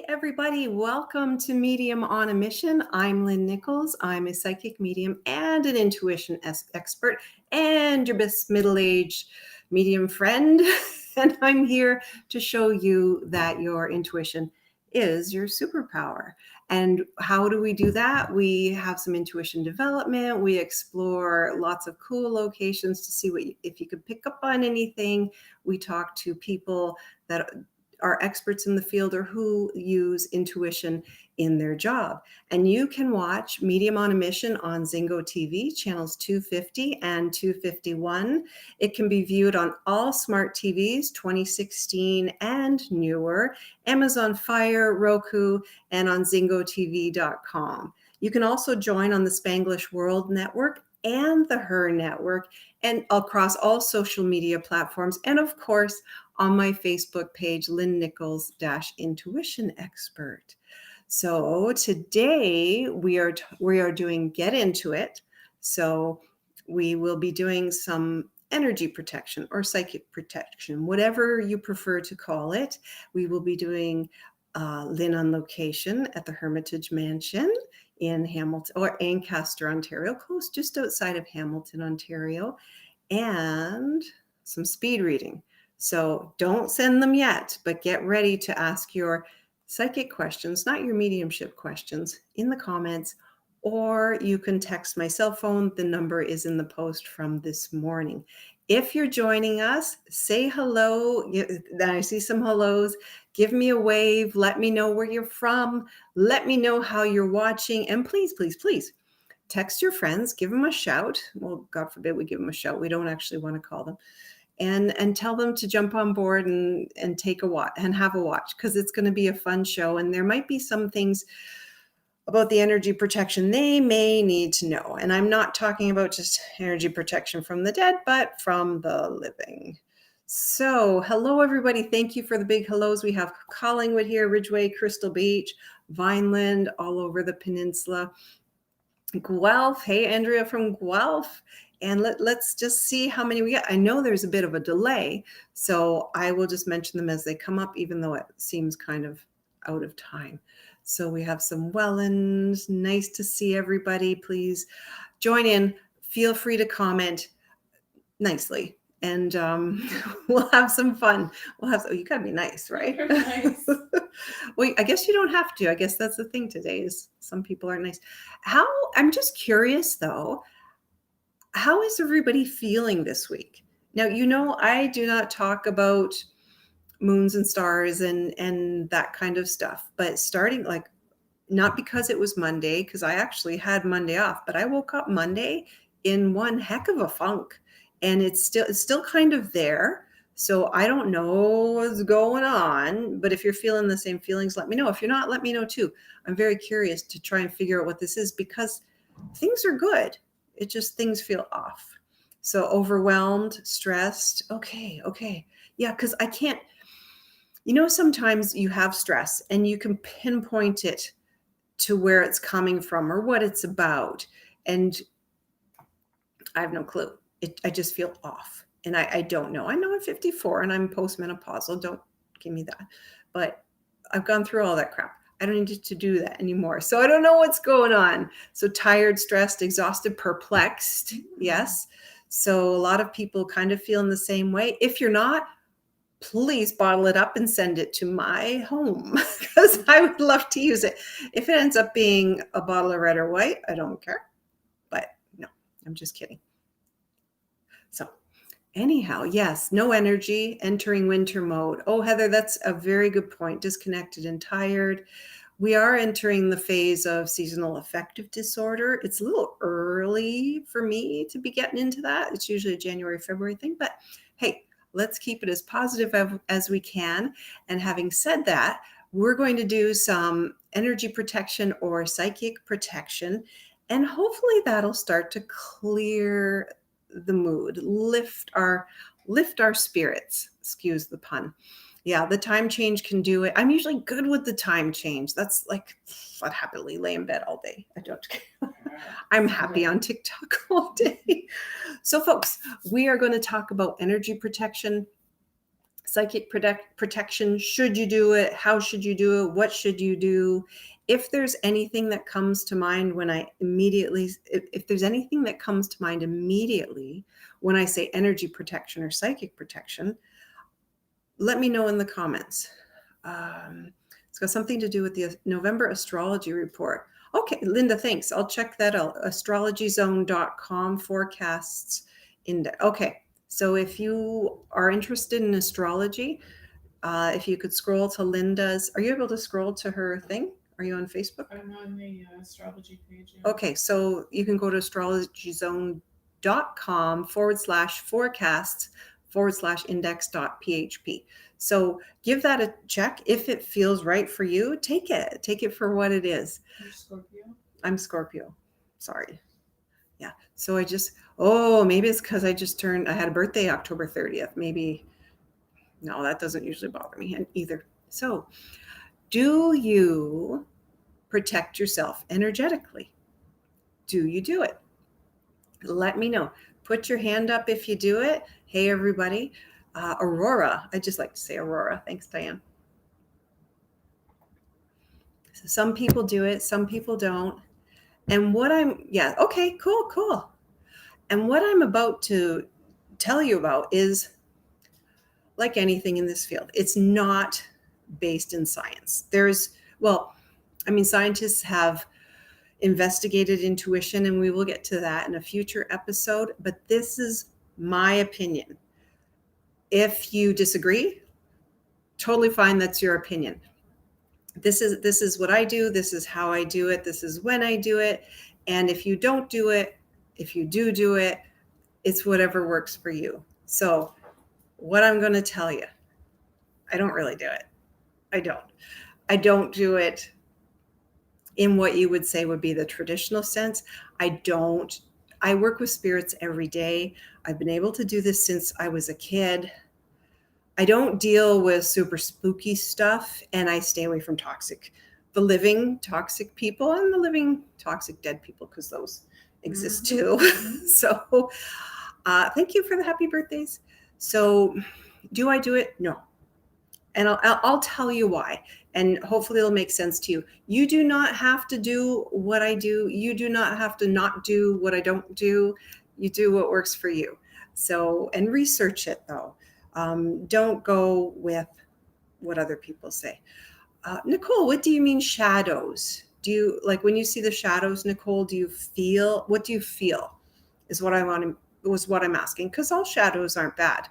everybody. Welcome to Medium on a Mission. I'm Lynn Nicholls. I'm a psychic medium and an intuition expert and your best middle-aged medium friend. And I'm here to show you that your intuition is your superpower. And how do we do that? We have some intuition development. We explore lots of cool locations to see if you could pick up on anything. We talk to people that are experts in the field or who use intuition in their job. And you can watch Medium on a Mission on Zingo TV, channels 250 and 251. It can be viewed on all smart TVs, 2016 and newer, Amazon Fire, Roku, and on zingotv.com. You can also join on the Spanglish World Network and the H.E.R network and across all social media platforms. And of course, on my Facebook page, Lynn Nicholls Intuition Expert. So today we are doing Get Into It. So we will be doing some energy protection or psychic protection, whatever you prefer to call it. We will be doing Lynn on location at the Hermitage Mansion in Hamilton or Ancaster, Ontario, close just outside of Hamilton, Ontario, and some speed reading. So don't send them yet, but get ready to ask your psychic questions, not your mediumship questions, in the comments, or you can text my cell phone. The number is in the post from this morning. If you're joining us, say hello. I see some hellos. Give me a wave. Let me know where you're from. Let me know how you're watching. And please, please, please, text your friends. Give them a shout. Well, God forbid we give them a shout. We don't actually want to call them. And tell them to jump on board and take a watch and have a watch, because it's going to be a fun show. And there might be some things about the energy protection they may need to know. And I'm not talking about just energy protection from the dead, but from the living. So hello, everybody. Thank you for the big hellos. We have Collingwood here, Ridgeway, Crystal Beach, Vineland, all over the peninsula. Guelph. Hey, Andrea from Guelph. And let's just see how many we get. I know there's a bit of a delay, so I will just mention them as they come up, even though it seems kind of out of time. So we have some Wellands. Nice to see everybody. Please join in. Feel free to comment nicely, and we'll have some fun. You gotta be nice, right? Nice. Well, I guess you don't have to. I guess that's the thing today is some people aren't nice. I'm just curious though, how is everybody feeling this week? Now, I do not talk about moons and stars and that kind of stuff, but starting not because it was Monday, because I actually had Monday off, but I woke up Monday in one heck of a funk, and it's still kind of there. So I don't know what's going on, but if you're feeling the same feelings, let me know. If you're not, let me know too. I'm very curious to try and figure out what this is, because things are good. It just, things feel off. So overwhelmed, stressed. Okay. Yeah, because I can't, sometimes you have stress and you can pinpoint it to where it's coming from or what it's about. And I have no clue. I just feel off. And I don't know. I know I'm 54 and I'm postmenopausal. Don't give me that. But I've gone through all that crap. I don't need to do that anymore. So I don't know what's going on. So tired, stressed, exhausted, perplexed. Yes. So a lot of people kind of feeling the same way. If you're not, please bottle it up and send it to my home, because I would love to use it. If it ends up being a bottle of red or white, I don't care. But no, I'm just kidding. So anyhow, yes, no energy, entering winter mode. Oh, Heather, that's a very good point. Disconnected and tired. We are entering the phase of seasonal affective disorder. It's a little early for me to be getting into that. It's usually a January, February thing. But hey, let's keep it as positive as we can. And having said that, we're going to do some energy protection or psychic protection. And hopefully that'll start to clear the mood, lift our spirits, excuse the pun. Yeah, the time change can do it. I'm usually good with the time change. That's like, I'd happily lay in bed all day. I don't care. I'm happy on TikTok all day. So folks, we are going to talk about energy protection. psychic protection. Should you do it? How should you do it? What should you do? If there's anything that comes to mind when I immediately, if there's anything that comes to mind immediately when I say energy protection or psychic protection, let me know in the comments. It's got something to do with the November astrology report. Okay, Linda, thanks. I'll check that out. Astrologyzone.com forecasts index. Okay, so if you are interested in astrology, if you could scroll to Linda's, are you able to scroll to her thing? Are you on Facebook? I'm on the astrology page. Yeah. Okay, so you can go to astrologyzone.com/forecasts/index.php. So give that a check. If it feels right for you, take it. Take it for what it is. You're Scorpio? I'm Scorpio. Sorry. Yeah. So maybe it's because I had a birthday October 30th. Maybe, no, that doesn't usually bother me either. So, do you protect yourself energetically? Do you do it? Let me know. Put your hand up if you do it. Hey, everybody. Aurora. I just like to say Aurora. Thanks, Diane. So some people do it, some people don't. And okay, cool. And what I'm about to tell you about is like anything in this field. It's not based in science. Scientists have investigated intuition, and we will get to that in a future episode, but this is my opinion. If you disagree, totally fine, that's your opinion. This is what I do, this is how I do it, this is when I do it, and if you don't do it, if you do it, it's whatever works for you. So what I'm going to tell you, I don't really do it. I don't do it in what you would say would be the traditional sense. I work with spirits every day. I've been able to do this since I was a kid. I don't deal with super spooky stuff, and I stay away from the living toxic people and the living toxic dead people, because those exist too. So thank you for the happy birthdays. So do I do it? No. And I'll tell you why. And hopefully it'll make sense to you. You do not have to do what I do. You do not have to not do what I don't do. You do what works for you. So, and research it though. Don't go with what other people say. Nicole, what do you mean shadows? Do you, like, when you see the shadows, Nicole, what do you feel is what I'm asking, because all shadows aren't bad.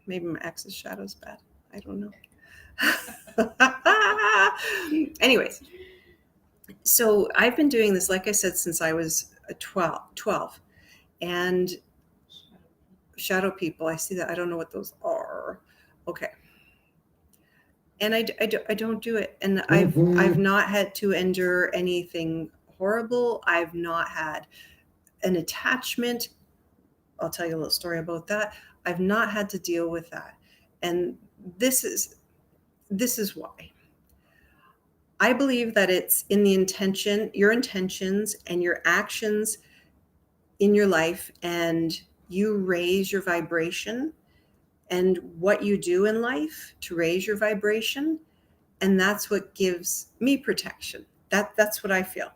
Maybe my ex's shadow's bad. I don't know. Anyways, so I've been doing this, like I said, since I was 12. And shadow people, I see that. I don't know what those are. Okay. And I don't do it. And I've not had to endure anything horrible. I've not had an attachment. I'll tell you a little story about that. I've not had to deal with that. And this is why. I believe that it's in your intentions and your actions in your life, and you raise your vibration and what you do in life to raise your vibration. And that's what gives me protection. That's what I feel.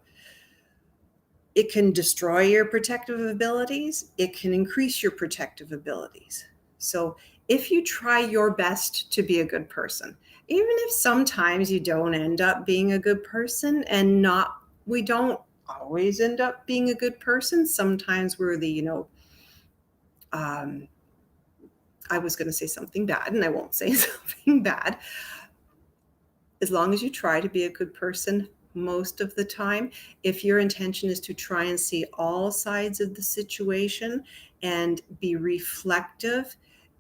It can destroy your protective abilities. It can increase your protective abilities. So if you try your best to be a good person, even if sometimes you don't end up being a good person, and we don't always end up being a good person. Sometimes we're I was going to say something bad, and I won't say something bad. As long as you try to be a good person most of the time, if your intention is to try and see all sides of the situation and be reflective,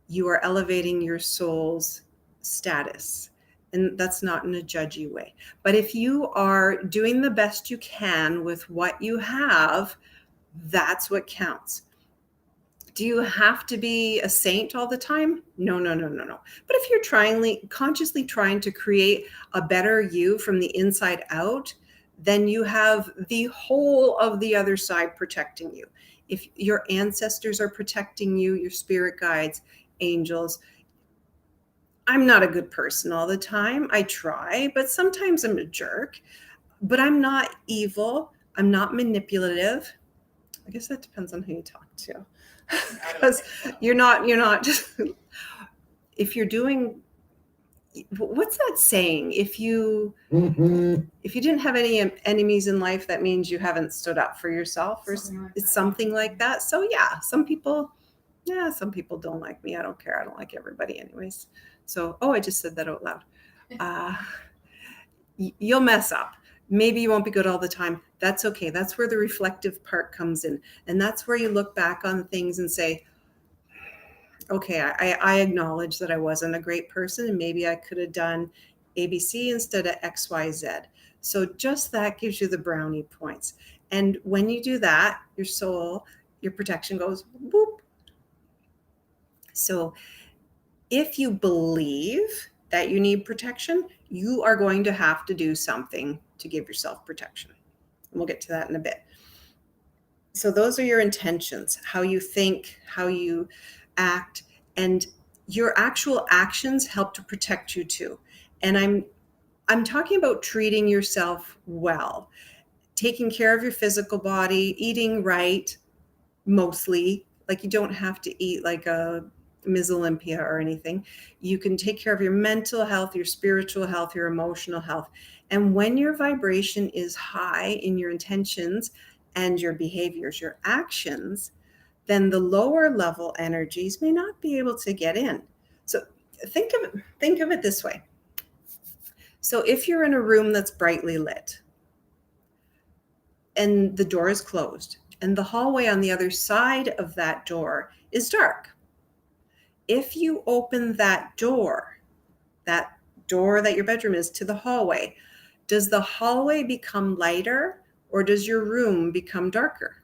you are elevating your soul's status. And that's not in a judgy way. But if you are doing the best you can with what you have, that's what counts. Do you have to be a saint all the time? No. But if you're consciously trying to create a better you from the inside out, then you have the whole of the other side protecting you. If your ancestors are protecting you, your spirit guides, angels. I'm not a good person all the time. I try, but sometimes I'm a jerk. But I'm not evil. I'm not manipulative. I guess that depends on who you talk to. Because you're not if you're doing, what's that saying? If you didn't have any enemies in life, that means you haven't stood up for yourself, or it's something like that. So yeah, some people don't like me. I don't care. I don't like everybody anyways. So, I just said that out loud. You'll mess up. Maybe you won't be good all the time. That's okay. That's where the reflective part comes in. And that's where you look back on things and say, okay, I acknowledge that I wasn't a great person, and maybe I could have done ABC instead of XYZ. So just that gives you the brownie points. And when you do that, your soul, your protection goes whoop. So if you believe that you need protection, you are going to have to do something to give yourself protection. And we'll get to that in a bit. So those are your intentions, how you think, how you act, and your actual actions help to protect you too. And I'm talking about treating yourself well, taking care of your physical body, eating right, mostly. Like, you don't have to eat like a Ms. Olympia or anything. You can take care of your mental health, your spiritual health, your emotional health. And when your vibration is high in your intentions and your behaviors, your actions, then the lower level energies may not be able to get in. So think of it this way. So if you're in a room that's brightly lit and the door is closed and the hallway on the other side of that door is dark, if you open that door that your bedroom is to the hallway, does the hallway become lighter or does your room become darker?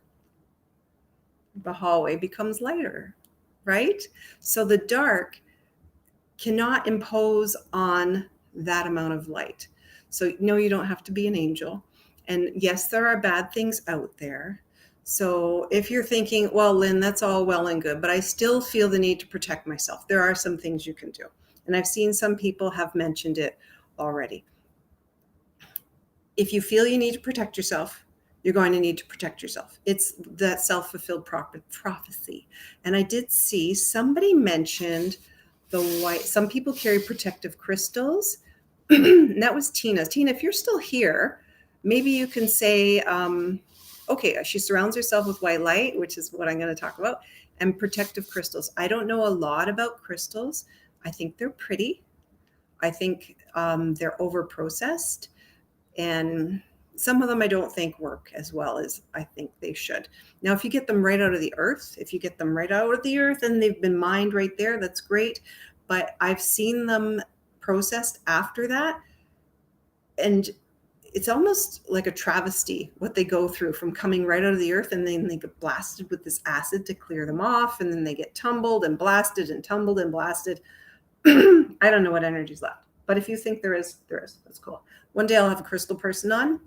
The hallway becomes lighter, right? So the dark cannot impose on that amount of light. So no, you don't have to be an angel. And yes, there are bad things out there. So if you're thinking, well, Lynn, that's all well and good, but I still feel the need to protect myself, there are some things you can do. And I've seen some people have mentioned it already. If you feel you need to protect yourself, you're going to need to protect yourself. It's that self-fulfilled prophecy. And I did see somebody mentioned the white, some people carry protective crystals. That was Tina. Tina, if you're still here, maybe you can say, okay, she surrounds herself with white light, which is what I'm going to talk about, and protective crystals. I don't know a lot about crystals. I think they're pretty. I think they're over processed. And some of them I don't think work as well as I think they should. Now, if you get them right out of the earth, and they've been mined right there, that's great. But I've seen them processed after that. And it's almost like a travesty what they go through from coming right out of the earth, and then they get blasted with this acid to clear them off. And then they get tumbled and blasted and tumbled and blasted. I don't know what energy's left. But if you think there is. That's cool. One day I'll have a crystal person on.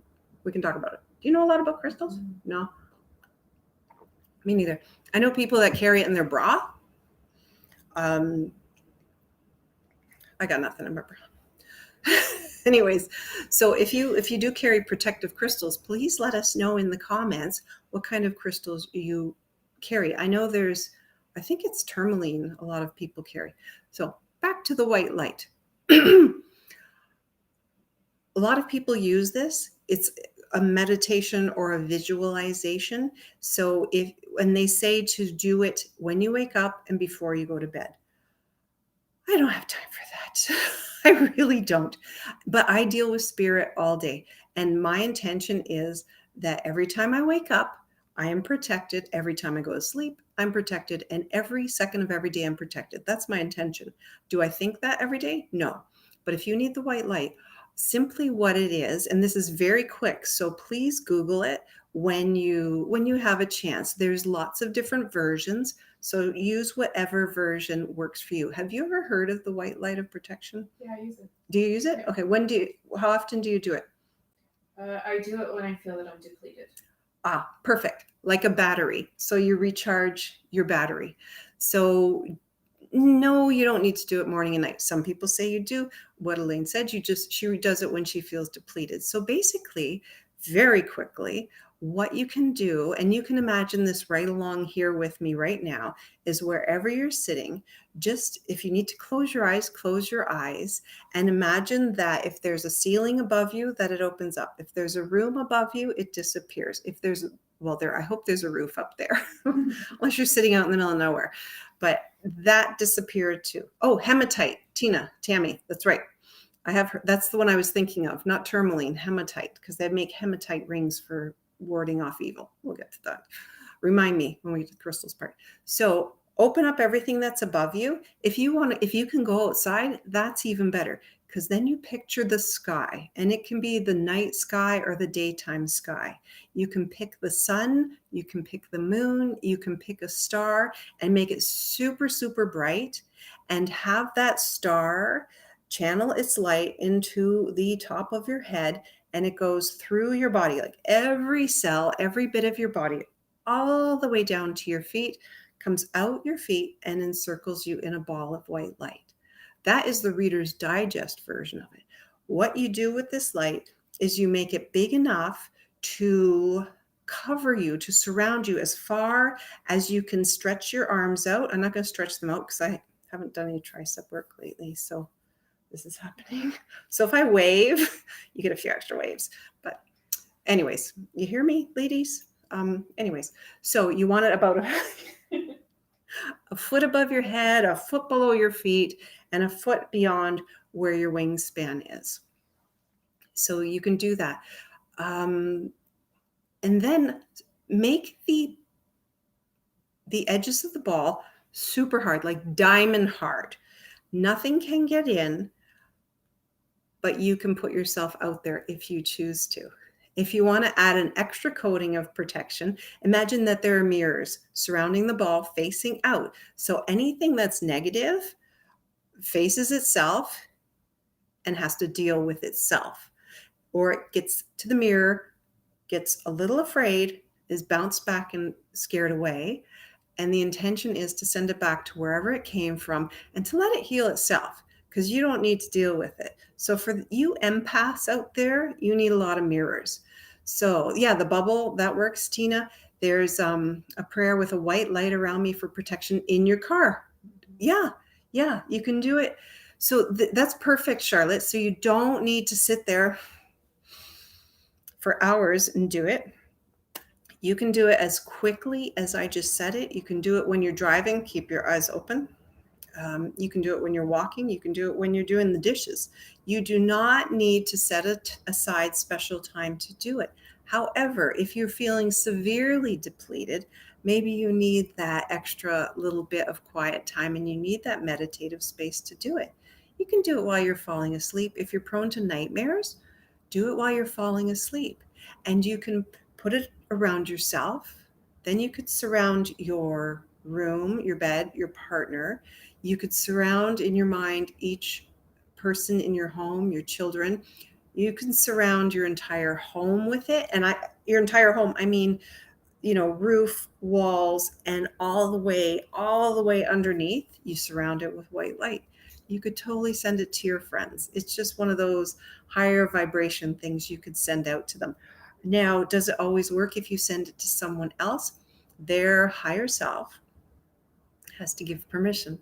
We can talk about it. Do you know a lot about crystals? No? Me neither. I know people that carry it in their bra. I got nothing in my bra. Anyways, so if you do carry protective crystals, please let us know in the comments what kind of crystals you carry. I know I think it's tourmaline a lot of people carry. So back to the white light. A lot of people use this. It's a meditation or a visualization. So when they say to do it when you wake up and before you go to bed, I don't have time for that. I really don't. But I deal with spirit all day. And my intention is that every time I wake up, I am protected. Every time I go to sleep, I'm protected. And every second of every day, I'm protected. That's my intention. Do I think that every day? No. But if you need the white light, simply what it is, and this is very quick, so please Google it when you have a chance. There's lots of different versions, so use whatever version works for you. Have you ever heard of the white light of protection? Yeah, I use it. Do you use it? Yeah. Okay. How often do you do it? I do it when I feel that I'm depleted. Perfect. Like a battery. So you recharge your battery. So No, you don't need to do it morning and night. Some people say you do. What Elaine said, she does it when she feels depleted. So basically, very quickly, what you can do, and you can imagine this right along here with me right now, is wherever you're sitting, just if you need to close your eyes and imagine that if there's a ceiling above you, that it opens up. If there's a room above you, it disappears. If there's, well, I hope there's a roof up there, unless you're sitting out in the middle of nowhere. But that disappeared too. Oh, hematite, Tammy, that's right. That's the one I was thinking of, not tourmaline, hematite, because they make hematite rings for warding off evil. We'll get to that. Remind me when we get to the crystals part. So open up everything that's above you. If you can go outside, that's even better, because then you picture the sky, and it can be the night sky or the daytime sky. You can pick the sun, you can pick the moon, you can pick a star and make it super, super bright, and have that star channel its light into the top of your head, and it goes through your body, like every cell, every bit of your body, all the way down to your feet, comes out your feet and encircles you in a ball of white light. That is the Reader's Digest version of it. What you do with this light is you make it big enough to cover you, to surround you as far as you can stretch your arms out. I'm not going to stretch them out because I haven't done any tricep work lately, so this is happening. So if I wave, you get a few extra waves. But anyways, you hear me, ladies? Anyways, so you want it about a foot above your head, a foot below your feet, and a foot beyond where your wingspan is. So you can do that. And then make the edges of the ball super hard, like diamond hard. Nothing can get in, but you can put yourself out there if you choose to. If you want to add an extra coating of protection, imagine that there are mirrors surrounding the ball facing out. So anything that's negative faces itself and has to deal with itself. Or it gets to the mirror, gets a little afraid, is bounced back and scared away. And the intention is to send it back to wherever it came from and to let it heal itself, because you don't need to deal with it. So for you empaths out there, you need a lot of mirrors. So yeah, the bubble, that works, Tina. There's a prayer with a white light around me for protection in your car. Yeah, you can do it. So that's perfect, Charlotte. So you don't need to sit there for hours and do it. You can do it as quickly as I just said it. You can do it when you're driving, keep your eyes open. You can do it when you're walking. You can do it when you're doing the dishes. You do not need to set aside special time to do it. However, if you're feeling severely depleted, maybe you need that extra little bit of quiet time and you need that meditative space to do it. You can do it while you're falling asleep. If you're prone to nightmares, do it while you're falling asleep. And you can put it around yourself. Then you could surround your room, your bed, your partner. You could surround in your mind each person in your home, your children. You can surround your entire home with it. And your entire home, I mean, roof, walls, and all the way underneath, you surround it with white light. You could totally send it to your friends. It's just one of those higher vibration things you could send out to them. Now, does it always work if you send it to someone else? Their higher self has to give permission.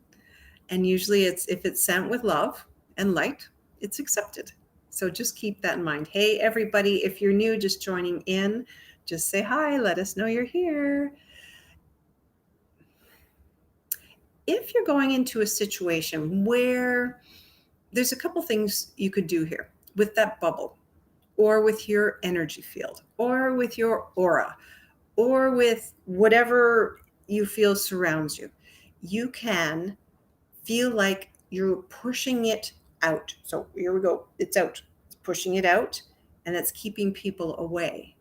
And usually if it's sent with love and light, it's accepted. So just keep that in mind. Hey, everybody, if you're new, just joining in, just say hi, let us know you're here. If you're going into a situation where there's a couple things you could do here with that bubble, or with your energy field, or with your aura, or with whatever you feel surrounds you, you can feel like you're pushing it out. So here we go. It's out. It's pushing it out, and it's keeping people away.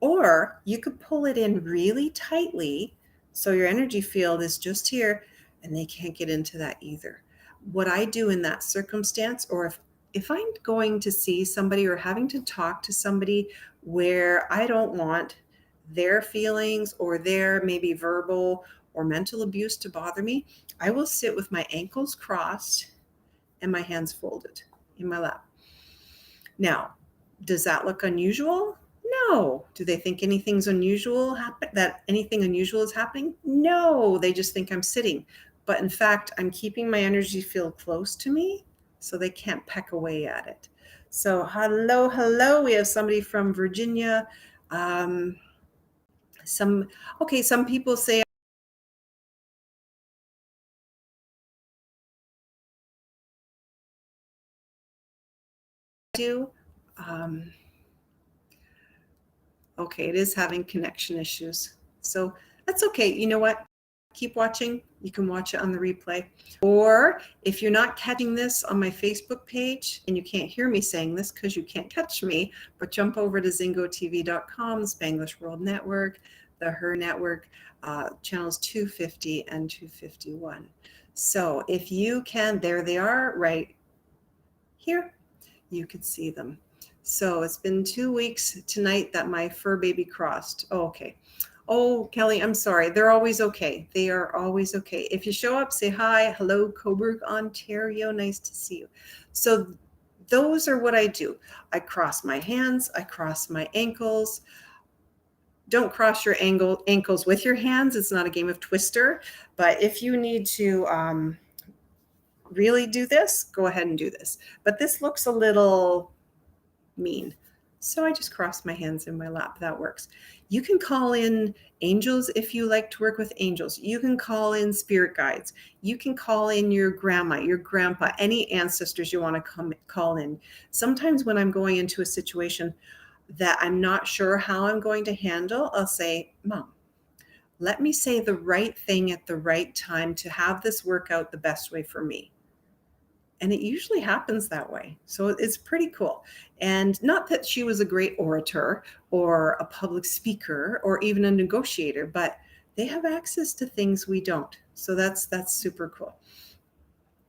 Or you could pull it in really tightly so your energy field is just here and they can't get into that either. What I do in that circumstance, or if I'm going to see somebody or having to talk to somebody where I don't want their feelings or their maybe verbal or mental abuse to bother me, I will sit with my ankles crossed and my hands folded in my lap. Now, does that look unusual? No. Do they think anything's unusual that anything unusual is happening? No. They just think I'm sitting. But in fact, I'm keeping my energy field close to me so they can't peck away at it. So hello. We have somebody from Virginia. Some people say I do. Okay, it is having connection issues. So that's okay. You know what? Keep watching. You can watch it on the replay. Or if you're not catching this on my Facebook page and you can't hear me saying this because you can't catch me, but jump over to zingotv.com, Spanglish World Network, the H.E.R Network, channels 250 and 251. So if you can, there they are right here. You could see them. So it's been 2 weeks tonight that my fur baby crossed. Oh, okay. Oh, Kelly, I'm sorry. They're always okay. They are always okay. If you show up, say hi. Hello, Coburg, Ontario. Nice to see you. So those are what I do. I cross my hands. I cross my ankles. Don't cross your ankles with your hands. It's not a game of Twister. But if you need to really do this, go ahead and do this. But this looks a little mean. So I just cross my hands in my lap. That works. You can call in angels if you like to work with angels. You can call in spirit guides. You can call in your grandma, your grandpa, any ancestors you want to call in. Sometimes when I'm going into a situation that I'm not sure how I'm going to handle, I'll say, Mom, let me say the right thing at the right time to have this work out the best way for me. And it usually happens that way. So it's pretty cool. And not that she was a great orator or a public speaker or even a negotiator, but they have access to things we don't. So that's super cool.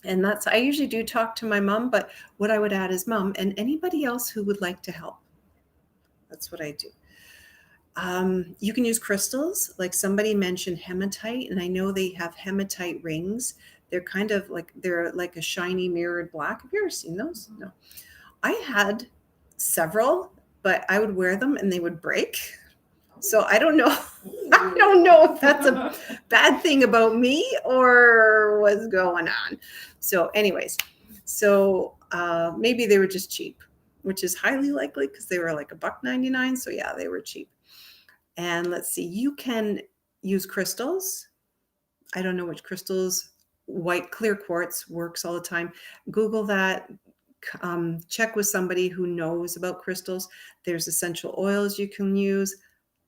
And I usually do talk to my mom, but what I would add is Mom and anybody else who would like to help. That's what I do. You can use crystals, like somebody mentioned hematite, and I know they have hematite rings. They're kind of like, they're like a shiny mirrored black. Have you ever seen those? No. I had several, but I would wear them and they would break. So I don't know. I don't know if that's a bad thing about me or what's going on. So anyways, maybe they were just cheap, which is highly likely because they were like $1.99. So yeah, they were cheap. And let's see, you can use crystals. I don't know which crystals. White clear quartz works all the time. Google that. Check with somebody who knows about crystals. There's essential oils you can use.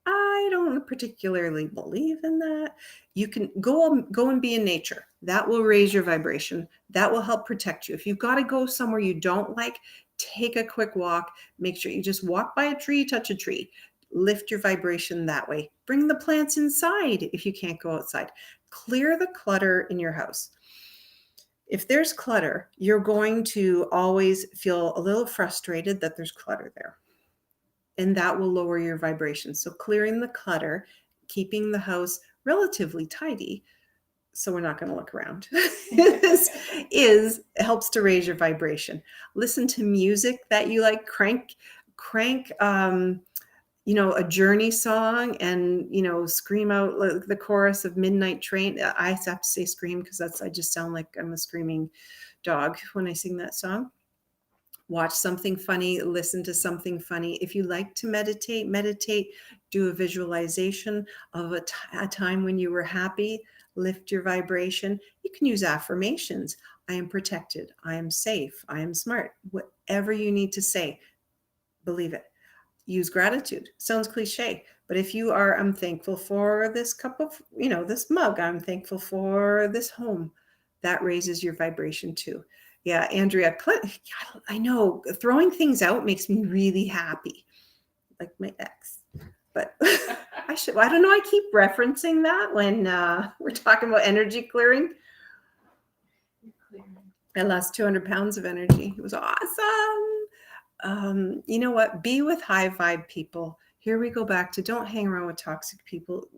I don't particularly believe in that. You can go and be in nature. That will raise your vibration. That will help protect you. If you've got to go somewhere you don't like, take a quick walk. Make sure you just walk by a tree, touch a tree. Lift your vibration that way. Bring the plants inside if you can't go outside. Clear the clutter in your house. If there's clutter, you're going to always feel a little frustrated that there's clutter there. And that will lower your vibration. So clearing the clutter, keeping the house relatively tidy, so we're not going to look around, helps to raise your vibration. Listen to music that you like. Crank a Journey song and, scream out the chorus of Midnight Train. I have to say scream because I just sound like I'm a screaming dog when I sing that song. Watch something funny, listen to something funny. If you like to meditate, do a visualization of a time when you were happy, lift your vibration. You can use affirmations. I am protected. I am safe. I am smart. Whatever you need to say, believe it. Use gratitude. Sounds cliche, but if you are, I'm thankful for this cup of, this mug. I'm thankful for this home. That raises your vibration too. Yeah, Andrea, I know throwing things out makes me really happy, like my ex. But I don't know. I keep referencing that when we're talking about energy clearing. I lost 200 pounds of energy. It was awesome. You know what? Be with high vibe people. Here we go back to don't hang around with toxic people.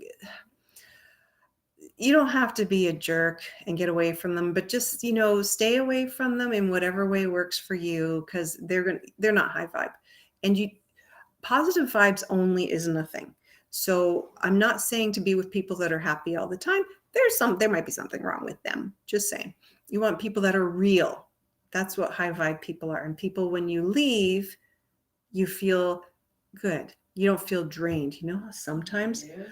you don't have to be a jerk and get away from them, but just, stay away from them in whatever way works for you, because they're not high vibe. And positive vibes only isn't a thing. So I'm not saying to be with people that are happy all the time. There might be something wrong with them. Just saying. You want people that are real. That's what high vibe people are. And people, when you leave, you feel good. You don't feel drained. Sometimes Yes.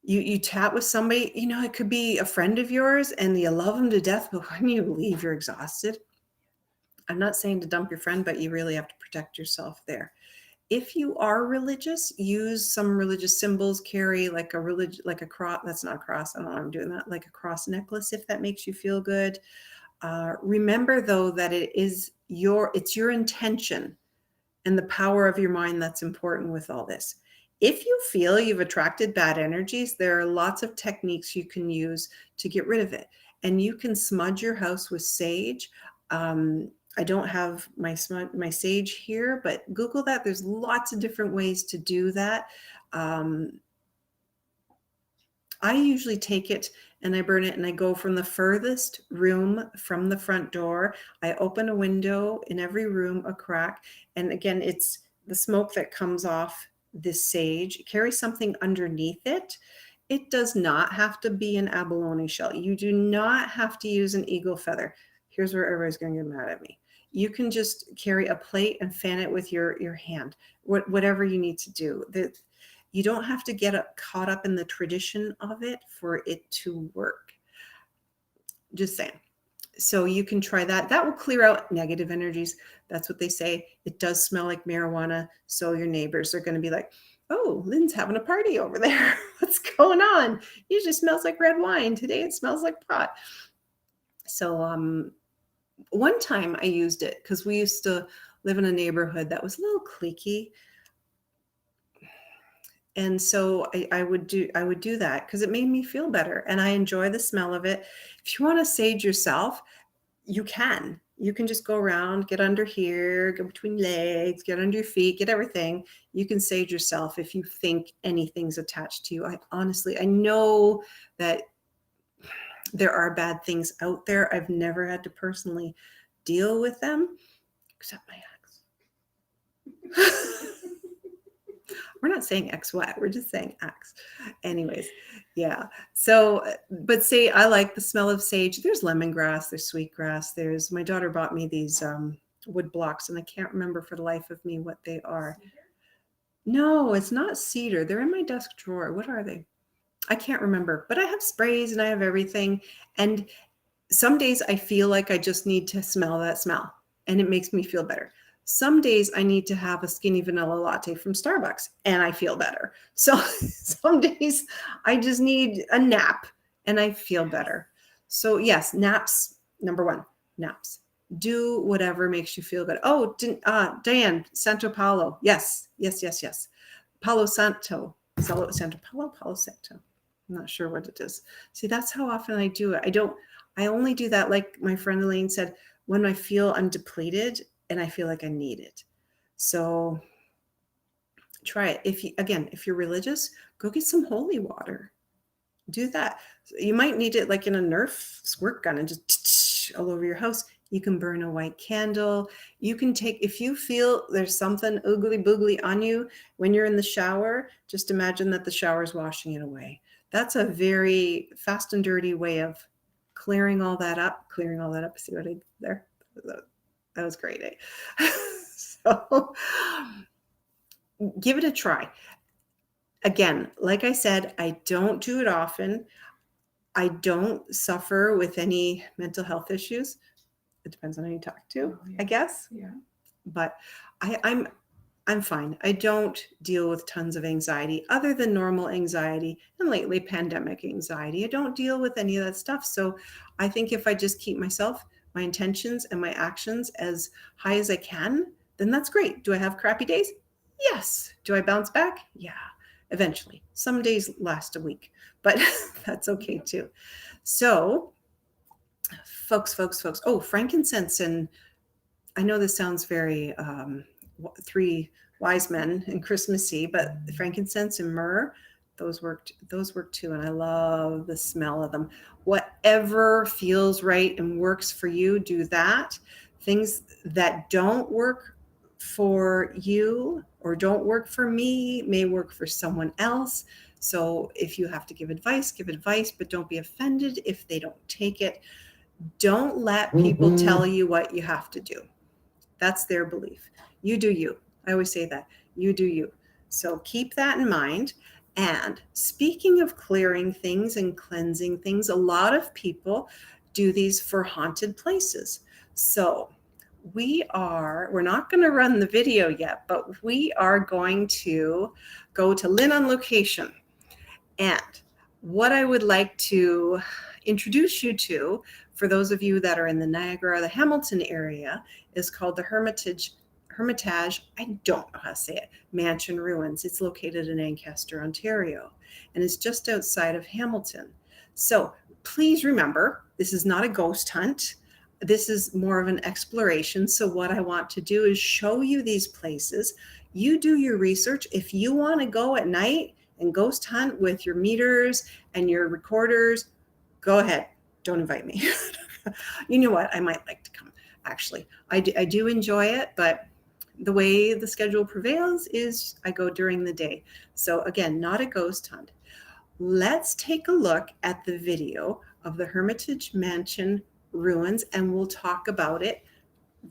you chat with somebody, it could be a friend of yours and you love them to death, but when you leave, you're exhausted. I'm not saying to dump your friend, but you really have to protect yourself there. If you are religious, use some religious symbols, carry like a cross. That's not a cross. I don't know why I'm doing that. Like a cross necklace, if that makes you feel good. Remember though, that it's your intention and the power of your mind that's important with all this. If you feel you've attracted bad energies, there are lots of techniques you can use to get rid of it. And you can smudge your house with sage. I don't have my sage here, but Google that. There's lots of different ways to do that. I usually take it and I burn it, and I go from the furthest room from the front door. I open a window in every room, a crack. And again, it's the smoke that comes off this sage. Carry something underneath it. It does not have to be an abalone shell. You do not have to use an eagle feather. Here's where everybody's going to get mad at me. You can just carry a plate and fan it with your hand, whatever you need to do. You don't have to get caught up in the tradition of it for it to work. Just saying. So you can try that. That will clear out negative energies. That's what they say. It does smell like marijuana. So your neighbors are going to be like, oh, Lynn's having a party over there. What's going on? Usually smells like red wine. Today it smells like pot. So one time I used it because we used to live in a neighborhood that was a little cliquey. And so I would do that because it made me feel better, and I enjoy the smell of it. If you want to sage yourself, you can just go around, get under here, go between legs, get under your feet, get everything. You can sage yourself if you think anything's attached to you. I know that there are bad things out there. I've never had to personally deal with them, except my ex. We're not saying X what, we're just saying X. Anyways, yeah. So, but say I like the smell of sage. There's lemongrass, there's sweetgrass. My daughter bought me these wood blocks, and I can't remember for the life of me what they are. No, it's not cedar. They're in my desk drawer. What are they? I can't remember, but I have sprays and I have everything. And some days I feel like I just need to smell that smell, and it makes me feel better. Some days I need to have a skinny vanilla latte from Starbucks and I feel better. So some days I just need a nap and I feel better. So yes, naps, number one, naps. Do whatever makes you feel good. Oh, Diane, Santo Paulo. Yes. Palo Santo. Santo Paulo, Palo Santo. I'm not sure what it is. See, that's how often I do it. I only do that, like my friend Elaine said, when I feel I'm depleted and I feel like I need it. So try it. If you're religious, go get some holy water. Do that. You might need it like in a Nerf squirt gun and just all over your house. You can burn a white candle. You can if you feel there's something oogly boogly on you when you're in the shower, just imagine that the shower is washing it away. That's a very fast and dirty way of clearing all that up. See what I did there? That was great. Eh? So give it a try. Again, like I said, I don't do it often. I don't suffer with any mental health issues. It depends on who you talk to, I guess. Yeah. But I'm fine. I don't deal with tons of anxiety other than normal anxiety and lately pandemic anxiety. I don't deal with any of that stuff. So I think if I just keep my intentions and my actions as high as I can, then that's great. Do I have crappy days? Yes. Do I bounce back? Yeah, eventually. Some days last a week, but that's okay too. So folks. Oh, frankincense. And I know this sounds very three wise men and Christmassy, but frankincense and myrrh, Those work too, and I love the smell of them. Whatever feels right and works for you, do that. Things that don't work for you or don't work for me may work for someone else. So if you have to give advice, but don't be offended if they don't take it. Don't let people tell you what you have to do. That's their belief. You do you. I always say that. You do you. So keep that in mind. And speaking of clearing things and cleansing things, a lot of people do these for haunted places. So we're not going to run the video yet, but we are going to go to Lynn on location. And what I would like to introduce you to, for those of you that are in the Niagara or the Hamilton area, is called the Hermitage, I don't know how to say it, Mansion Ruins. It's located in Ancaster, Ontario, and it's just outside of Hamilton. So please remember, this is not a ghost hunt. This is more of an exploration. So what I want to do is show you these places. You do your research. If you want to go at night and ghost hunt with your meters and your recorders, go ahead. Don't invite me. You know what? I might like to come. Actually, I do enjoy it, but the way the schedule prevails is I go during the day. So again, not a ghost hunt. Let's take a look at the video of the Hermitage Mansion ruins, and we'll talk about it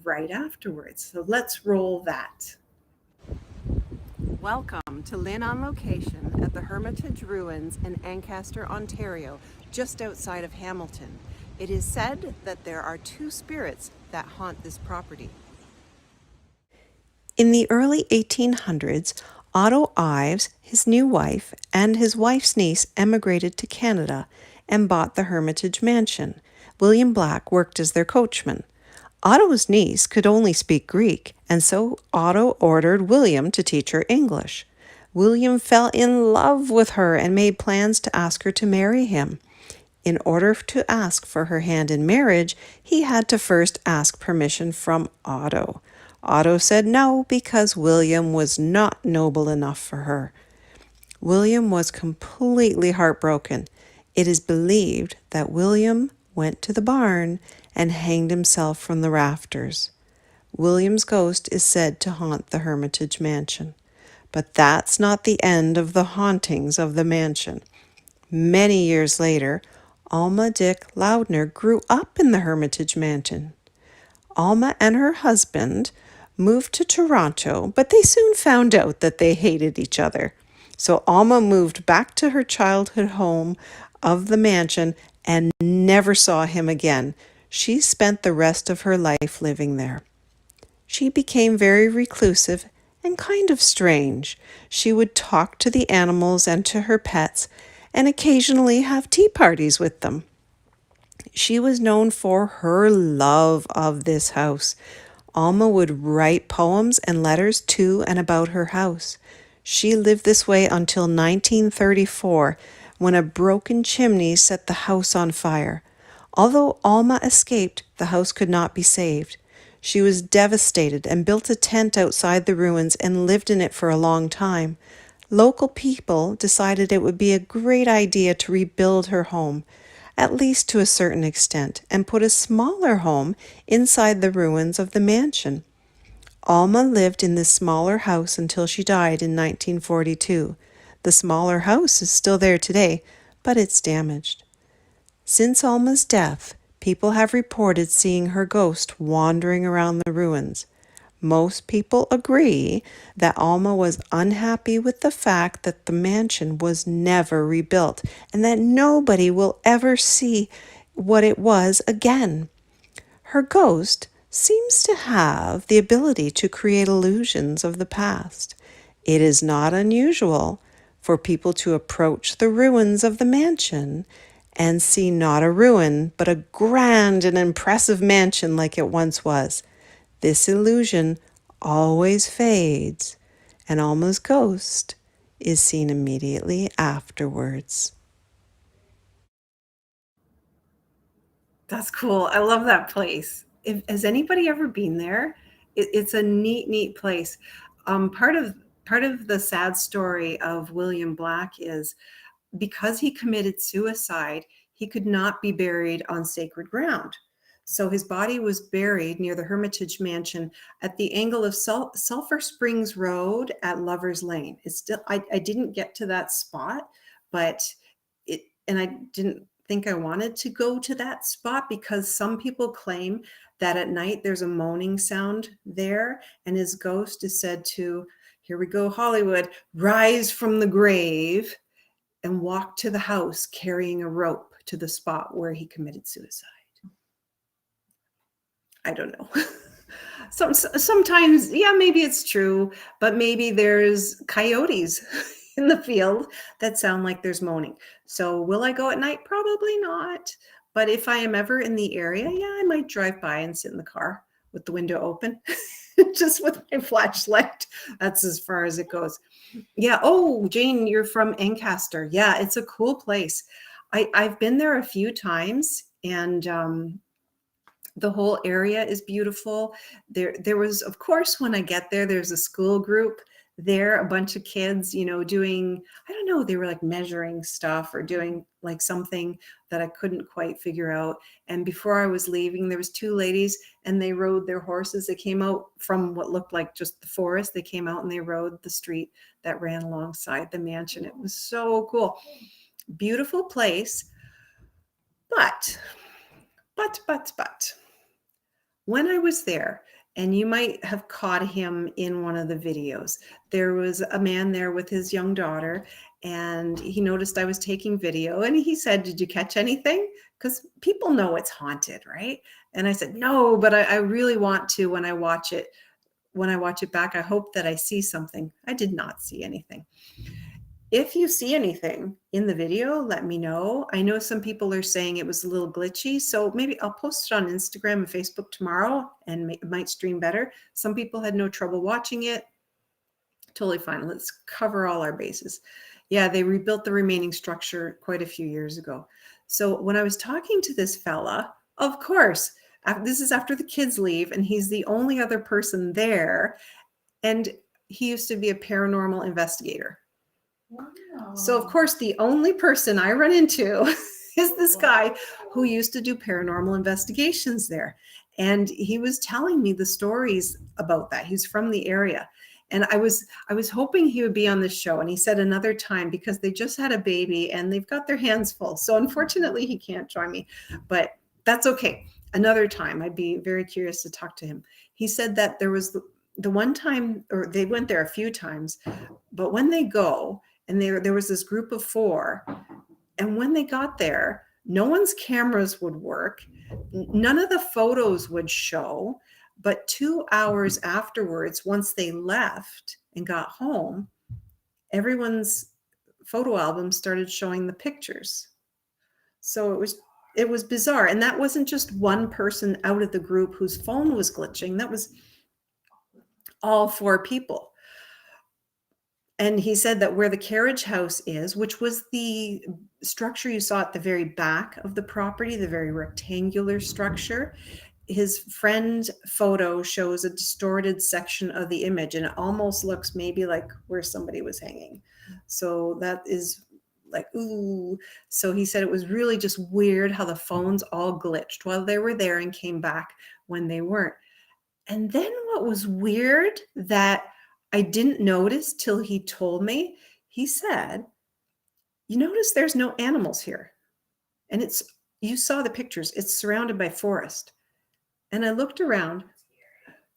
right afterwards. So let's roll that. Welcome to Lynn on location at the Hermitage Ruins in Ancaster, Ontario, just outside of Hamilton. It is said that there are two spirits that haunt this property. In the early 1800s, Otto Ives, his new wife, and his wife's niece emigrated to Canada and bought the Hermitage Mansion. William Black worked as their coachman. Otto's niece could only speak Greek, and so Otto ordered William to teach her English. William fell in love with her and made plans to ask her to marry him. In order to ask for her hand in marriage, he had to first ask permission from Otto. Otto said no because William was not noble enough for her. William was completely heartbroken. It is believed that William went to the barn and hanged himself from the rafters. William's ghost is said to haunt the Hermitage Mansion. But that's not the end of the hauntings of the mansion. Many years later, Alma Dick Loudner grew up in the Hermitage Mansion. Alma and her husband moved to Toronto, but they soon found out that they hated each other. So Alma moved back to her childhood home of the mansion and never saw him again. She spent the rest of her life living there. She became very reclusive and kind of strange. She would talk to the animals and to her pets, and occasionally have tea parties with them. She was known for her love of this house. Alma would write poems and letters to and about her house. She lived this way until 1934, when a broken chimney set the house on fire. Although Alma escaped, the house could not be saved. She was devastated and built a tent outside the ruins and lived in it for a long time. Local people decided it would be a great idea to rebuild her home, at least to a certain extent, and put a smaller home inside the ruins of the mansion. Alma lived in this smaller house until she died in 1942. The smaller house is still there today, but it's damaged. Since Alma's death, people have reported seeing her ghost wandering around the ruins. Most people agree that Alma was unhappy with the fact that the mansion was never rebuilt and that nobody will ever see what it was again. Her ghost seems to have the ability to create illusions of the past. It is not unusual for people to approach the ruins of the mansion and see not a ruin, but a grand and impressive mansion like it once was. This illusion always fades, and Alma's ghost is seen immediately afterwards. That's cool. I love that place. Has anybody ever been there? It's a neat place. Part of part of the sad story of William Black is because he committed suicide, he could not be buried on sacred ground. So his body was buried near the Hermitage Mansion at the angle of Sulphur Springs Road at Lover's Lane. It's still, I didn't get to that spot, but and I didn't think I wanted to go to that spot because some people claim that at night there's a moaning sound there, and his ghost is said to, here we go, Hollywood, rise from the grave and walk to the house carrying a rope to the spot where he committed suicide. I don't know. Sometimes, yeah, maybe it's true, but maybe there's coyotes in the field that sound like there's moaning. So will I go at night? Probably not. But if I am ever in the area, yeah, I might drive by and sit in the car with the window open, just with my flashlight. That's as far as it goes. Yeah. Oh, Jane, you're from Ancaster. Yeah, it's a cool place. I've been there a few times, and the whole area is beautiful. There was, of course, when I get there, there's a school group there, a bunch of kids, doing, I don't know, they were like measuring stuff or doing like something that I couldn't quite figure out. And before I was leaving, there was two ladies and they rode their horses. They came out from what looked like just the forest. They came out and they rode the street that ran alongside the mansion. It was so cool. Beautiful place. But when I was there, and you might have caught him in one of the videos, there was a man there with his young daughter, and he noticed I was taking video, and he said, did you catch anything? Because people know it's haunted, right? And I said, no, but I really want to when I watch it. When I watch it back, I hope that I see something. I did not see anything. If you see anything in the video, let me know. I know some people are saying it was a little glitchy, so maybe I'll post it on Instagram and Facebook tomorrow and it might stream better. Some people had no trouble watching it. Totally fine. Let's cover all our bases. Yeah, they rebuilt the remaining structure quite a few years ago. So when I was talking to this fella, of course, this is after the kids leave and he's the only other person there. And he used to be a paranormal investigator. Wow. So, of course, the only person I run into is this guy who used to do paranormal investigations there. And he was telling me the stories about that. He's from the area. And I was hoping he would be on this show. And he said another time because they just had a baby and they've got their hands full. So unfortunately, he can't join me. But that's okay. Another time, I'd be very curious to talk to him. He said that there was the one time, or they went there a few times, but when they go, and there was this group of 4, and when they got there, no one's cameras would work, none of the photos would show, but 2 hours afterwards, once they left and got home, everyone's photo album started showing the pictures. So it was bizarre, and that wasn't just one person out of the group whose phone was glitching, that was all 4 people. And he said that where the carriage house is, which was the structure you saw at the very back of the property, the very rectangular structure, his friend's photo shows a distorted section of the image, and it almost looks maybe like where somebody was hanging. So that is like, ooh. So he said it was really just weird how the phones all glitched while they were there and came back when they weren't. And then what was weird that I didn't notice till he told me, he said, you notice there's no animals here. And you saw the pictures, it's surrounded by forest. And I looked around,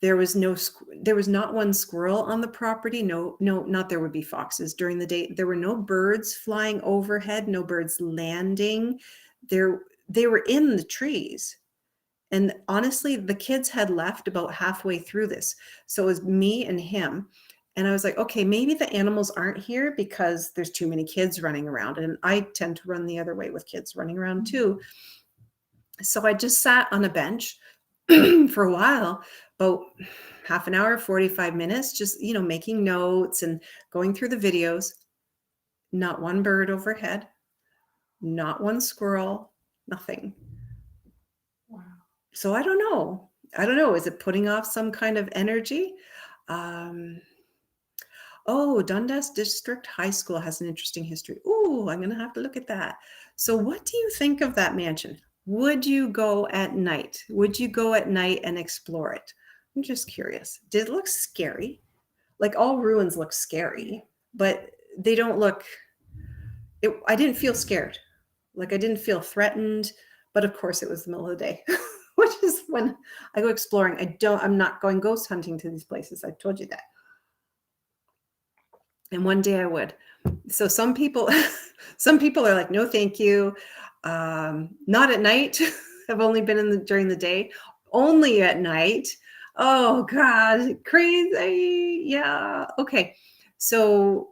there was not one squirrel on the property. No, not there would be foxes during the day. There were no birds flying overhead, no birds landing. They were in the trees. And honestly, the kids had left about halfway through this. So it was me and him. And I was like, okay, maybe the animals aren't here because there's too many kids running around. And I tend to run the other way with kids running around too. So I just sat on a bench for a while, about half an hour, 45 minutes, just, making notes and going through the videos. Not one bird overhead, not one squirrel, nothing. Wow. So I don't know. Is it putting off some kind of energy? Oh, Dundas District High School has an interesting history. Ooh, I'm going to have to look at that. So, what do you think of that mansion? Would you go at night? Would you go at night and explore it? I'm just curious. Did it look scary? Like all ruins look scary, but they don't look. I didn't feel scared. Like I didn't feel threatened, but of course it was the middle of the day, which is when I go exploring. I'm not going ghost hunting to these places. I told you that. And one day I would. So some people, some people are like, no, thank you. Not at night. I've only been during the day, only at night. Oh God, crazy. Yeah. Okay. So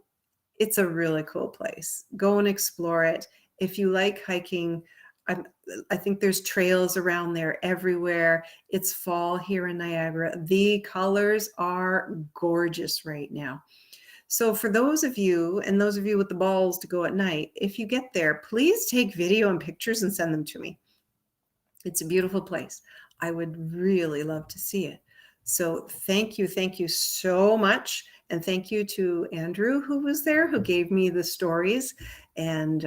it's a really cool place. Go and explore it. If you like hiking, I think there's trails around there everywhere. It's fall here in Niagara. The colors are gorgeous right now. So for those of you and those of you with the balls to go at night, if you get there, please take video and pictures and send them to me. It's a beautiful place. I would really love to see it. So thank you so much. And thank you to Andrew, who was there, who gave me the stories. And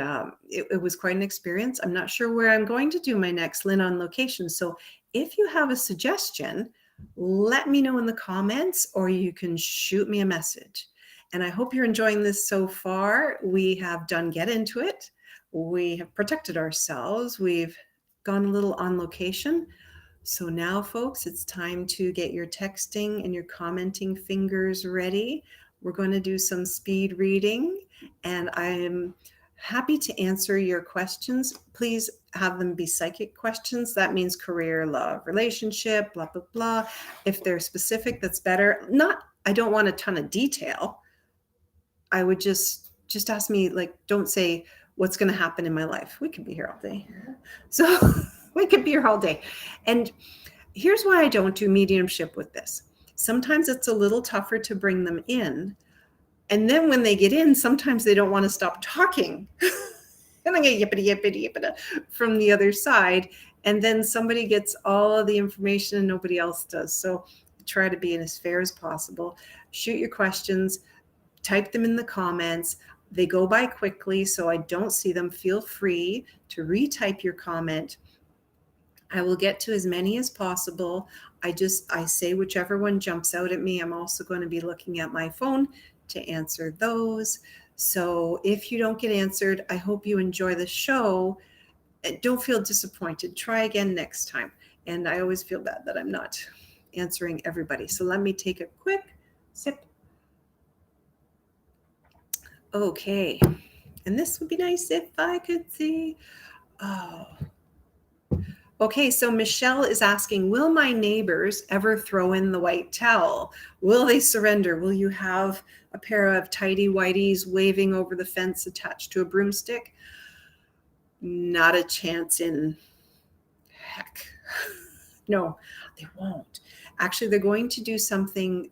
it was quite an experience. I'm not sure where I'm going to do my next Lynn on location. So if you have a suggestion, let me know in the comments, or you can shoot me a message. And I hope you're enjoying this so far. We have done Get Into It. We have protected ourselves. We've gone a little on location. So now, folks, it's time to get your texting and your commenting fingers ready. We're going to do some speed reading, and I'm happy to answer your questions. Please have them be psychic questions. That means career, love, relationship, blah, blah, blah. If they're specific, that's better. I don't want a ton of detail. I would just ask me, like, don't say what's going to happen in my life. We could be here all day. So we could be here all day. And here's why I don't do mediumship with this. Sometimes it's a little tougher to bring them in. And then when they get in, sometimes they don't want to stop talking. And I get yippity from the other side. And then somebody gets all of the information and nobody else does. So try to be as fair as possible. Shoot your questions, type them in the comments. They go by quickly, so I don't see them. Feel free to retype your comment. I will get to as many as possible. I say whichever one jumps out at me. I'm also going to be looking at my phone to answer those. So if you don't get answered, I hope you enjoy the show. Don't feel disappointed. Try again next time. And I always feel bad that I'm not answering everybody. So let me take a quick sip. Okay. And this would be nice if I could see. Oh. Okay, so Michelle is asking, will my neighbors ever throw in the white towel? Will they surrender? Will you have a pair of tidy whities waving over the fence attached to a broomstick? Not a chance in heck. No, they won't. Actually, they're going to do something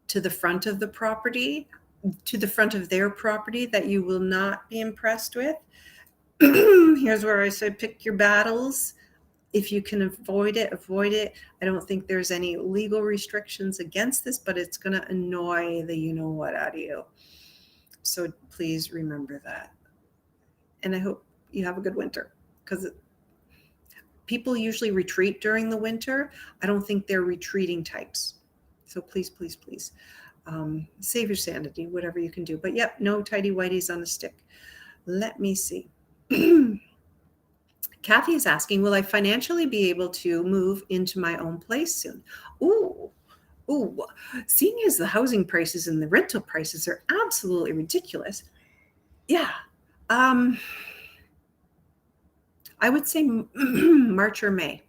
to the front of the property, to the front of their property, that you will not be impressed with. Here's where I say pick your battles. If you can avoid it, avoid it. I don't think there's any legal restrictions against this, but it's going to annoy the you-know-what out of you. So please remember that. And I hope you have a good winter, because people usually retreat during the winter. I don't think they're retreating types. So please, please, please save your sanity, whatever you can do. But yep, no tidy whities on a stick. Let me see. Kathy is asking, will I financially be able to move into my own place soon? Ooh, seeing as the housing prices and the rental prices are absolutely ridiculous. Yeah. I would say March or May.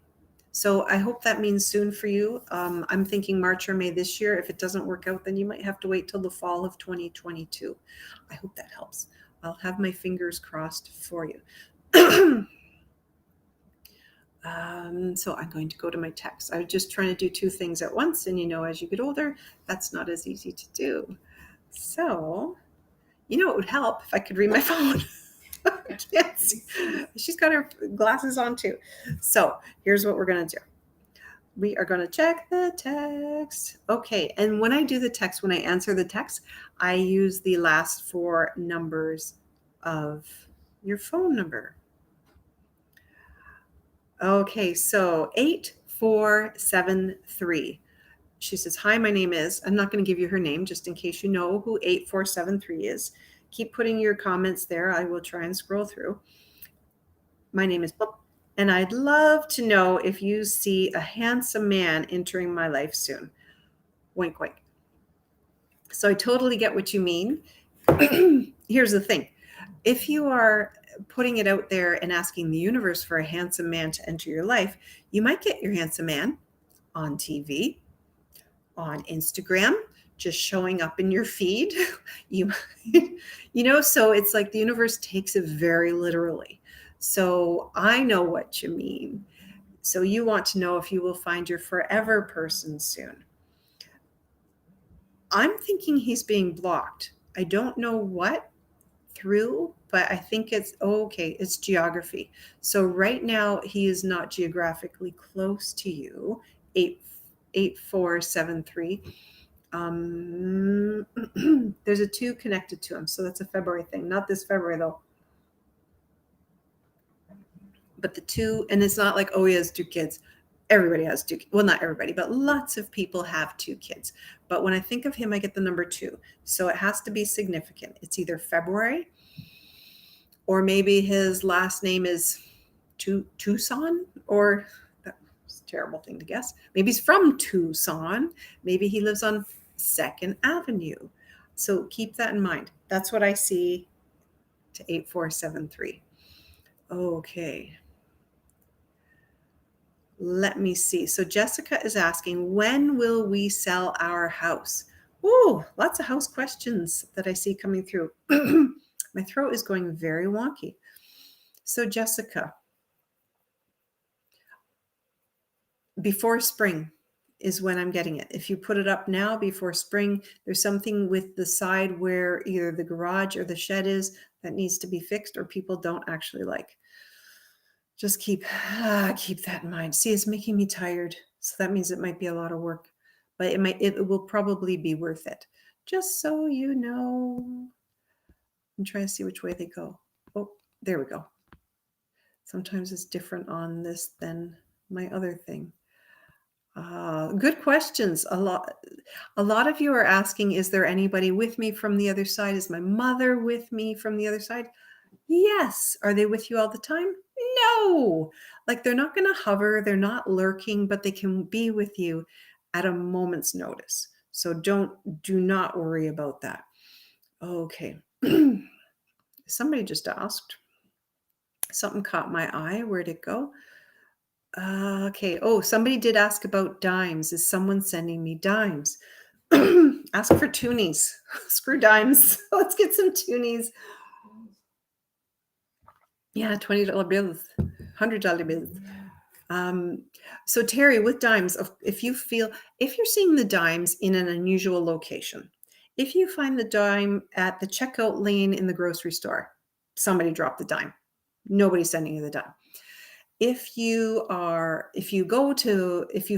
So I hope that means soon for you. I'm thinking March or May this year. If it doesn't work out, then you might have to wait till the fall of 2022. I hope that helps. I'll have my fingers crossed for you. So I'm going to go to my text. I was just trying to do two things at once. And as you get older, that's not as easy to do. So, it would help if I could read my phone. I can't see. She's got her glasses on too. So here's what we're going to do. We are going to check the text. Okay, and when I do the text, when I answer the text, I use the last four numbers of your phone number. Okay, so 8473. She says, "Hi, my name is," I'm not going to give you her name just in case you know who 8473 is. Keep putting your comments there. I will try and scroll through. "My name is," and I'd love to know if you see a handsome man entering my life soon. Wink, wink. So I totally get what you mean. Here's the thing. If you are putting it out there and asking the universe for a handsome man to enter your life, you might get your handsome man on TV, on Instagram, just showing up in your feed. You, so it's like the universe takes it very literally. So I know what you mean. So you want to know if you will find your forever person soon. I'm thinking he's being blocked. I don't know what through, but I think it's geography. So right now he is not geographically close to you. 8473. There's a 2 connected to him, so that's a February thing. Not this February though. But the 2, and it's not like, oh, he has 2 kids. Everybody has 2. Well, not everybody, but lots of people have 2 kids. But when I think of him, I get the number 2. So it has to be significant. It's either February, or maybe his last name is Tucson, or that's a terrible thing to guess. Maybe he's from Tucson. Maybe he lives on 2nd Avenue. So keep that in mind. That's what I see to 8473. Okay. Let me see. So Jessica is asking, when will we sell our house? Ooh, lots of house questions that I see coming through. My throat is going very wonky. So Jessica, before spring is when I'm getting it. If you put it up now before spring, there's something with the side where either the garage or the shed is that needs to be fixed, or people don't actually like. Just keep that in mind. See, it's making me tired. So that means it might be a lot of work, but it will probably be worth it. Just so you know. I'm trying to see which way they go. Oh, there we go. Sometimes it's different on this than my other thing. Good questions. A lot of you are asking, is there anybody with me from the other side? Is my mother with me from the other side? Yes. Are they with you all the time? No. Like, they're not going to hover, they're not lurking, but they can be with you at a moment's notice. So do not worry about that. Okay. Somebody just asked. Something caught my eye. Where'd it go? Okay. Oh, somebody did ask about dimes. Is someone sending me dimes? Ask for toonies. Screw dimes. Let's get some toonies. Yeah, $20 bills, $100 bills. So Terry, with dimes, if you're seeing the dimes in an unusual location, if you find the dime at the checkout lane in the grocery store, somebody dropped the dime. Nobody's sending you the dime. If you've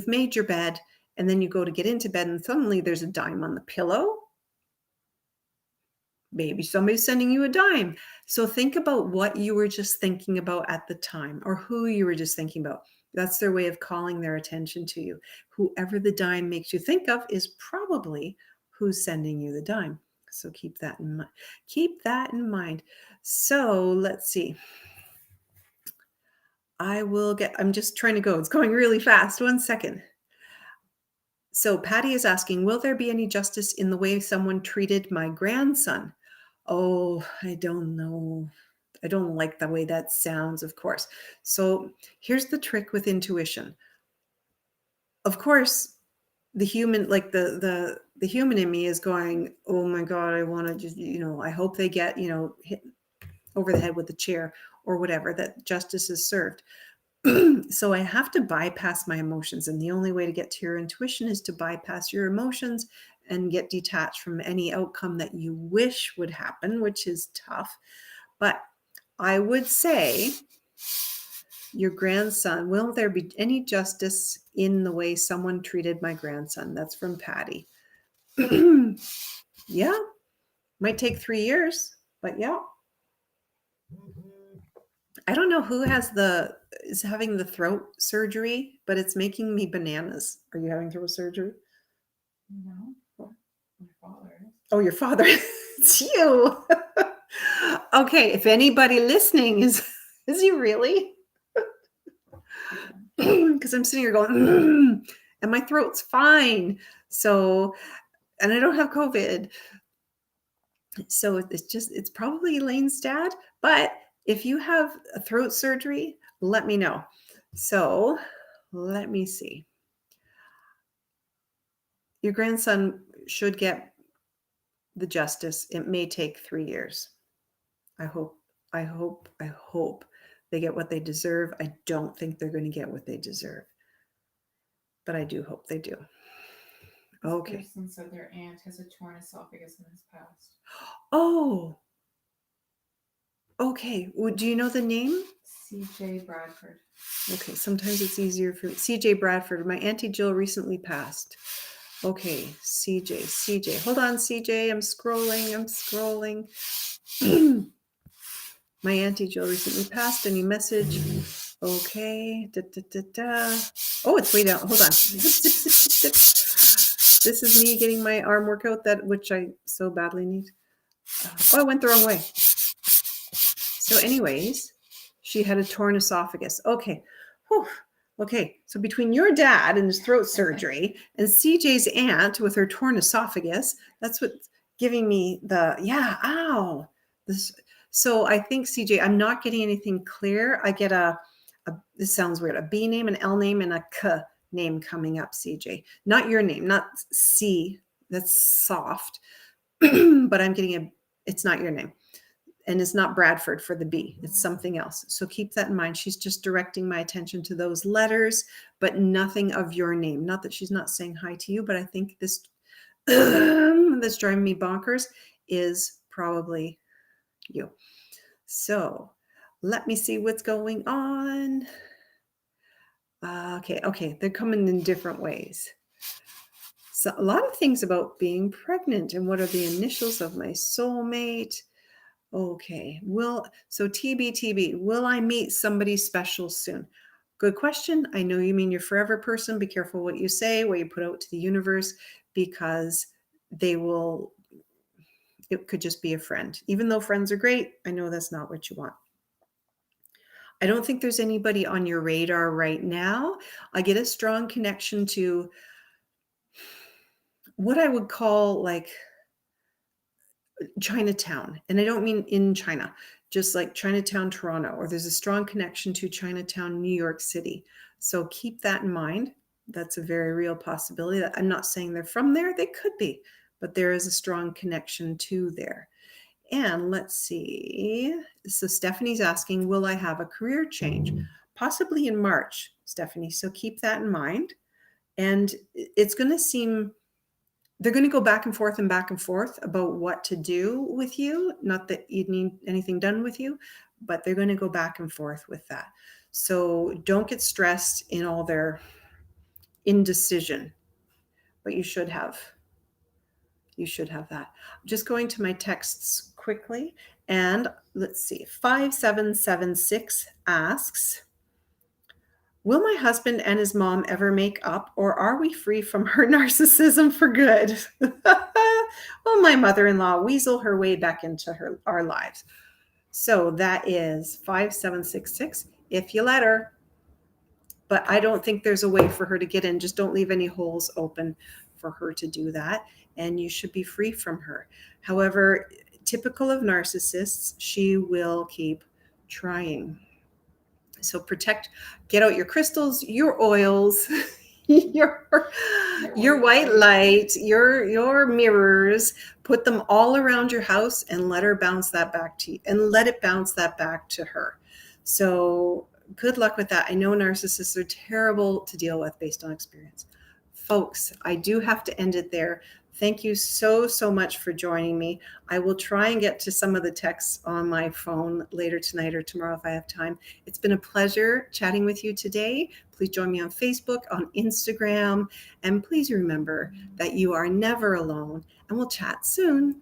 made your bed and then you go to get into bed and suddenly there's a dime on the pillow, maybe somebody's sending you a dime. So think about what you were just thinking about at the time, or who you were just thinking about. That's their way of calling their attention to you. Whoever the dime makes you think of is probably who's sending you the dime. So keep that in mind. So let's see. I'm just trying to go. It's going really fast. 1 second. So Patty is asking, will there be any justice in the way someone treated my grandson? Oh, I don't know. I don't like the way that sounds, of course. So here's the trick with intuition. Of course, the human, like the human in me is going, oh my God, I want to just, I hope they get, hit over the head with the chair or whatever, that justice is served. So I have to bypass my emotions. And the only way to get to your intuition is to bypass your emotions and get detached from any outcome that you wish would happen, which is tough. But I would say Your grandson, will there be any justice in the way someone treated my grandson? That's from Patty. Yeah, might take 3 years, but yeah. I don't know who is having the throat surgery, but it's making me bananas. Are you having throat surgery? No, my father is. Oh, your father. It's you. Okay, if anybody listening is he really? Because I'm sitting here going, and my throat's fine. So, and I don't have COVID. So it's probably Elaine's dad. But if you have a throat surgery, let me know. So let me see. Your grandson should get the justice. It may take 3 years. I hope they get what they deserve. I don't think they're going to get what they deserve, but I do hope they do. Okay. This person said their aunt has a torn esophagus and has passed. Oh. Okay. Well, do you know the name? C.J. Bradford. Okay. Sometimes it's easier for C.J. Bradford. My Auntie Jill recently passed. Okay. C.J. Hold on, C.J. I'm scrolling. My Auntie Jill recently passed. Any message? Okay. Oh, it's way down. Hold on. Zip. This is me getting my arm workout, which I so badly need. I went the wrong way. So anyways, she had a torn esophagus. Okay. Whew. Okay. So between your dad and his throat surgery and CJ's aunt with her torn esophagus, that's what's giving me ow. So I think CJ, I'm not getting anything clear. I get this sounds weird, a B name, an L name, and a K name coming up, CJ. Not your name, not C. That's soft. But I'm getting it's not your name. And it's not Bradford for the B. It's something else. So keep that in mind. She's just directing my attention to those letters, but nothing of your name. Not that she's not saying hi to you, but I think this that's driving me bonkers is probably you. So let me see what's going on. Okay. They're coming in different ways. So a lot of things about being pregnant and what are the initials of my soulmate. Okay. So TBTB, will I meet somebody special soon? Good question. I know you mean your forever person. Be careful what you say, what you put out to the universe, because it could just be a friend. Even though friends are great, I know that's not what you want. I don't think there's anybody on your radar right now. I get a strong connection to what I would call like Chinatown. And I don't mean in China, just like Chinatown, Toronto, or there's a strong connection to Chinatown, New York City. So keep that in mind. That's a very real possibility. I'm not saying they're from there. They could be, but there is a strong connection to there. And let's see. So Stephanie's asking, will I have a career change? Possibly in March, Stephanie. So keep that in mind. And it's going to seem they're going to go back and forth about what to do with you. Not that you need anything done with you, but they're going to go back and forth with that. So don't get stressed in all their indecision, but you should have that. I'm just going to my texts quickly. And let's see, 5776 asks, will my husband and his mom ever make up, or are we free from her narcissism for good? Well, my mother-in-law weasel her way back into our lives. So that is 5766, if you let her. But I don't think there's a way for her to get in. Just don't leave any holes open for her to do that. And you should be free from her. However, typical of narcissists, she will keep trying. So get out your crystals, your oils, your white light, your mirrors, put them all around your house and let her bounce that back to you and let it bounce that back to her. So good luck with that. I know narcissists are terrible to deal with based on experience. Folks, I do have to end it there. Thank you so, so much for joining me. I will try and get to some of the texts on my phone later tonight or tomorrow if I have time. It's been a pleasure chatting with you today. Please join me on Facebook, on Instagram, and please remember that you are never alone, and we'll chat soon.